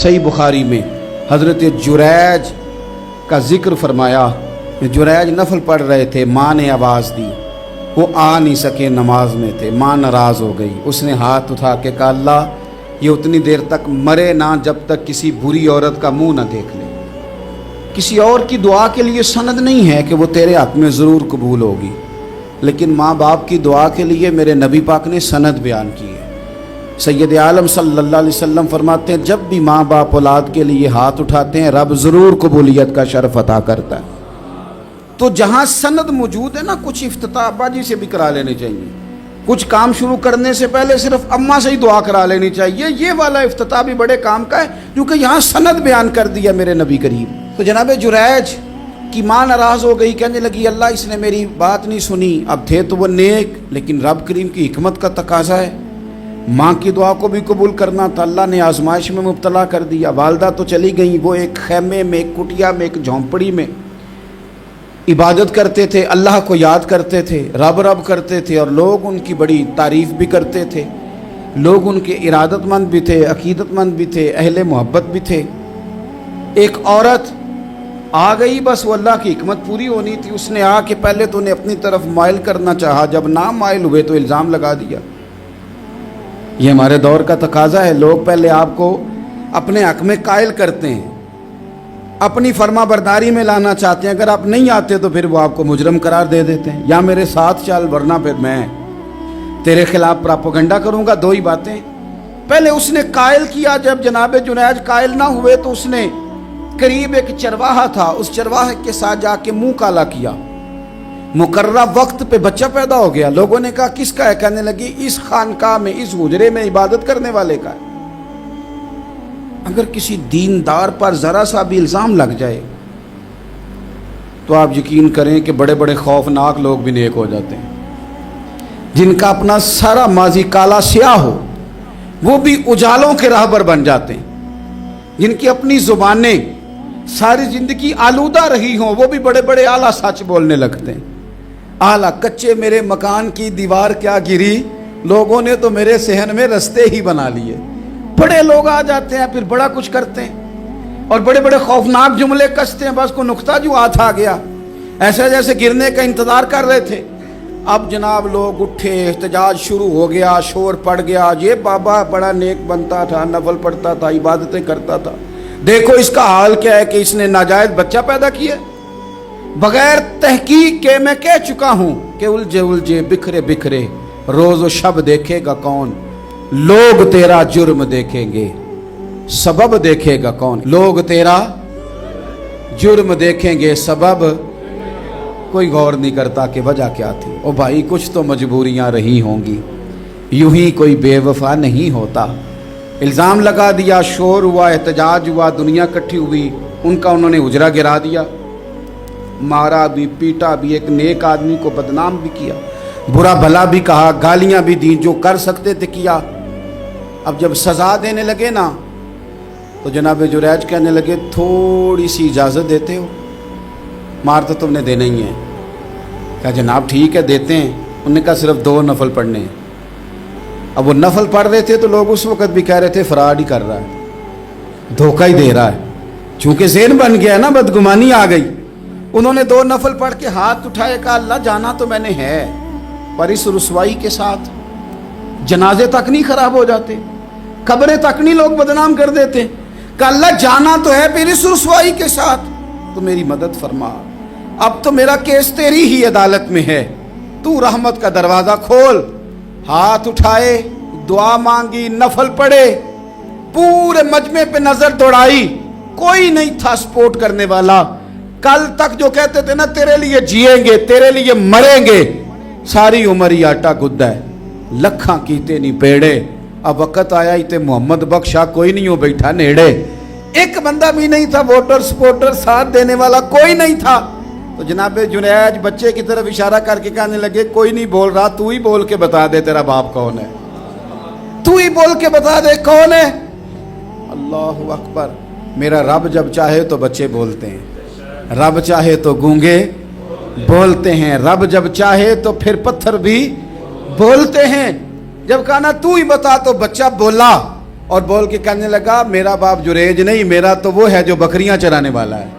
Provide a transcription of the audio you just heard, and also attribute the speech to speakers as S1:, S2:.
S1: सही बुखारी में हज़रत जुरैज का जिक्र फरमाया। जुरैज नफल पढ़ रहे थे, माँ ने आवाज़ दी, वो आ नहीं सके, नमाज में थे, माँ नाराज़ हो गई। उसने हाथ उठा के कहा अल्लाह ये उतनी देर तक मरे ना जब तक किसी बुरी औरत का मुंह ना देख ले। किसी और की दुआ के लिए सनद नहीं है कि वो तेरे हक़ में ज़रूर कबूल होगी, लेकिन माँ बाप की दुआ के लिए मेरे नबी पाक ने सनद बयान की है। सैयद आलम सल्लल्लाहु अलैहि वसल्लम फरमाते हैं जब भी माँ बाप औलाद के लिए हाथ उठाते हैं रब ज़रूर कबूलियत का शर्फ अता करता है। तो जहाँ सनद मौजूद है ना, कुछ इफ्तिताह अब्बा जी से भी करा लेने चाहिए, कुछ काम शुरू करने से पहले सिर्फ अम्मा से ही दुआ करा लेनी चाहिए। ये वाला इफ्तिताह भी बड़े काम का है क्योंकि यहाँ सनद बयान कर दिया मेरे नबी करीम। तो जनाब जुरैज की माँ नाराज़ हो गई, कहने लगी अल्लाह इसने मेरी बात नहीं सुनी। अब थे तो वो नेक, लेकिन रब करीम की हिकमत का तकाजा है, माँ की दुआ को भी कबूल करना था। अल्लाह ने आजमाइश में मुब्तला कर दिया। वालदा तो चली गई, वो एक खैमे में, एक कुटिया में, एक झोंपड़ी में इबादत करते थे, अल्लाह को याद करते थे, रब रब करते थे, और लोग उनकी बड़ी तारीफ़ भी करते थे। लोग उनके इरादतमंद भी थे, अकीदतमंद भी थे, अहले मोहब्बत भी थे। एक औरत आ गई, बस वो अल्लाह की हिकमत पूरी होनी थी। उसने आके पहले तो उन्हें अपनी तरफ माइल करना चाहा, जब ना माइल हुए तो इल्ज़ाम लगा दिया। ये हमारे दौर का तकाजा है, लोग पहले आपको अपने हक़ में कायल करते हैं, अपनी फर्मा बरदारी में लाना चाहते हैं। अगर आप नहीं आते तो फिर वो आपको मुजरम करार दे देते हैं, या मेरे साथ चल वरना फिर मैं तेरे खिलाफ प्रोपेगेंडा करूँगा। दो ही बातें। पहले उसने कायल किया, जब जनाब जुनैज कायल ना हुए तो उसने करीब एक चरवाहा था, उस चरवाहे के साथ जाके मुंह काला किया। मुकर्रा वक्त पे बच्चा पैदा हो गया। लोगों ने कहा किसका है? कहने लगी इस खानकाह में, इस हुजरे में इबादत करने वाले का है। अगर किसी दीनदार पर ज़रा सा भी इल्ज़ाम लग जाए तो आप यकीन करें कि बड़े बड़े खौफनाक लोग भी नेक हो जाते हैं। जिनका अपना सारा माजी काला स्याह हो वो भी उजालों के राहबर बन जाते हैं। जिनकी अपनी ज़ुबानें सारी ज़िंदगी आलूदा रही हों वो भी बड़े बड़े आला सच बोलने लगते हैं। आला कच्चे मेरे मकान की दीवार क्या गिरी, लोगों ने तो मेरे सहन में रस्ते ही बना लिए। बड़े लोग आ जाते हैं, फिर बड़ा कुछ करते हैं और बड़े बड़े खौफनाक जुमले कसते हैं। बस को नुक्ता जो हाथ आ गया, ऐसा जैसे गिरने का इंतजार कर रहे थे। अब जनाब लोग उठे, एहतजाज शुरू हो गया, शोर पड़ गया। ये बाबा बड़ा नेक बनता था, नफल पढ़ता था, इबादतें करता था, देखो इसका हाल क्या है कि इसने नाजायज बच्चा पैदा किया। बगैर तहकीक के मैं कह चुका हूं कि उलझे उलझे बिखरे बिखरे रोज शब देखेगा कौन, लोग तेरा जुर्म देखेंगे सबब देखेगा कौन। लोग तेरा जुर्म देखेंगे सबब, कोई गौर नहीं करता कि वजह क्या थी। ओ भाई कुछ तो मजबूरियां रही होंगी, यूं ही कोई बेवफा नहीं होता। इल्ज़ाम लगा दिया, शोर हुआ, एहतजाज हुआ, दुनिया इकट्ठी हुई, उनका उन्होंने हुजरा गिरा दिया, मारा भी, पीटा भी, एक नेक आदमी को बदनाम भी किया, बुरा भला भी कहा, गालियां भी दी, जो कर सकते थे किया। अब जब सज़ा देने लगे ना तो जनाब जुरैज कहने लगे थोड़ी सी इजाज़त देते हो, मार तो तुमने देना ही है। कहा जनाब ठीक है देते हैं। उन्होंने कहा सिर्फ 2 नफल पढ़ने हैं। अब वो नफल पढ़ रहे थे तो लोग उस वक़्त भी कह रहे थे फराड ही कर रहा है, धोखा ही दे रहा है। चूँकि ज़हन बन गया ना, बदगुमानी आ गई। उन्होंने 2 नफल पढ़ के हाथ उठाए, कहा अल्लाह जाना तो मैंने है, पर इस रुसवाई के साथ जनाजे तक नहीं खराब हो जाते, कब्रें तक नहीं लोग बदनाम कर देते। कहा अल्लाह जाना तो है, फिर इस रुसवाई के साथ तो मेरी मदद फरमा। अब तो मेरा केस तेरी ही अदालत में है, तू रहमत का दरवाज़ा खोल। हाथ उठाए, दुआ मांगी, नफल पढ़े, पूरे मजमे पे नजर दौड़ाई, कोई नहीं था सपोर्ट करने वाला। कल तक जो कहते थे ना तेरे लिए जिएंगे, तेरे लिए मरेंगे, सारी उम्र ही आटा गुद्दा है, लखा कीते नहीं पेड़े। अब वक़्त आया ही ते मोहम्मद बख्शा कोई नहीं हो बैठा नेड़े। एक बंदा भी नहीं था, वोटर सपोर्टर साथ देने वाला कोई नहीं था। तो जनाब जुनैज बच्चे की तरफ इशारा करके कहने लगे कोई नहीं बोल रहा, तू ही बोल के बता दे तेरा बाप कौन है, तू ही बोल के बता दे कौन है। अल्लाहु अकबर। मेरा रब जब चाहे तो बच्चे बोलते हैं, रब चाहे तो गूंगे बोलते हैं, रब जब चाहे तो फिर पत्थर भी बोलते हैं। जब कहा ना तू ही बता तो बच्चा बोला اور بول کے کہنے لگا میرا باپ جریج نہیں، میرا تو وہ ہے جو بکریاں چرانے والا ہے۔